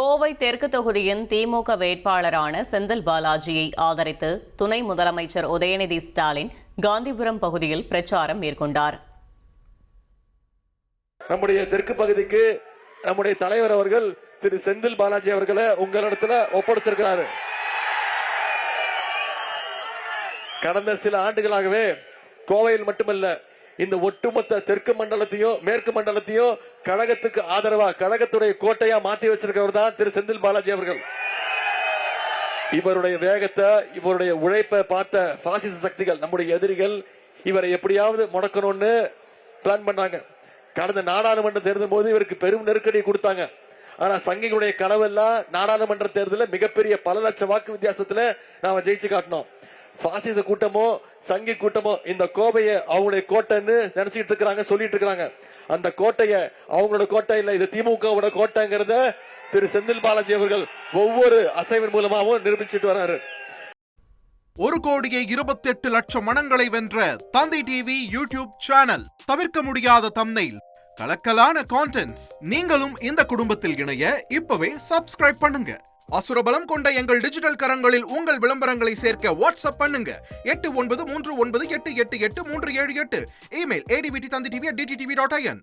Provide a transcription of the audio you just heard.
கோவை தெற்கு தொகுதியின் திமுக வேட்பாளரான செந்தில் பாலாஜியை ஆதரித்து துணை முதலமைச்சர் உதயநிதி ஸ்டாலின் காந்திபுரம் பகுதியில் பிரச்சாரம் மேற்கொண்டார். நம்முடைய தெற்கு பகுதிக்கு நம்முடைய தலைவர் அவர்கள் திரு செந்தில் பாலாஜி அவர்களை உங்களிடத்துல ஒப்படைச்சிருக்கிறாரு. கடந்த சில ஆண்டுகளாகவே கோவையில் மட்டுமல்ல, இந்த ஒட்டுமொத்த தெற்கு மண்டலத்தையும் மேற்கு மண்டலத்தையும் கழகத்துக்கு ஆதரவா கழகத்துடைய கோட்டையா மாத்தி வச்சிருக்கிறவர் தான் திரு செந்தில் பாலாஜி அவர்கள். இவருடைய வேகத்தை, இவருடைய உழைப்பை பார்த்த பாசிச சக்திகள், நம்முடைய எதிரிகள் இவரை எப்படியாவது முடக்கணும்னு பிளான் பண்ணாங்க. கடந்த நாடாளுமன்ற தேர்தல் போது இவருக்கு பெரும் நெருக்கடி கொடுத்தாங்க. ஆனா சங்கிகளுடைய கனவெல்லாம் நாடாளுமன்ற தேர்தலில் மிகப்பெரிய பல லட்சம் வாக்கு வித்தியாசத்துல நாம ஜெயிச்சு காட்டினோம். பாசிச கூட்டமோ சங்கி கூட்டமோ இந்த கோவையை அவங்களுடைய கோட்டைன்னு நினைச்சிட்டு இருக்காங்க, சொல்லிட்டு இருக்காங்க. அந்த கோட்டைய அவங்களோட கோட்டை இல்ல, இது திமுகவோட கோட்டைங்கிறத திரு செந்தில் பாலாஜி அவர்கள் ஒவ்வொரு அசைவின் மூலமாகவும் நிரூபிச்சுட்டு வராரு. 1,28,00,000 மனங்களை வென்ற தந்தி டிவி யூடியூப் சேனல். தவிர்க்க முடியாத தம்ப்நெயில், கலக்கலான கான்டென்ட்ஸ். நீங்களும் இந்த குடும்பத்தில் இணைய இப்பவே சப்ஸ்கிரைப் பண்ணுங்க. அசுரபலம் கொண்ட எங்கள் டிஜிட்டல் கரங்களில் உங்கள் விளம்பரங்களை சேர்க்க வாட்ஸ்அப் பண்ணுங்க. 8939888838. Email advtthanditv@dttv.in.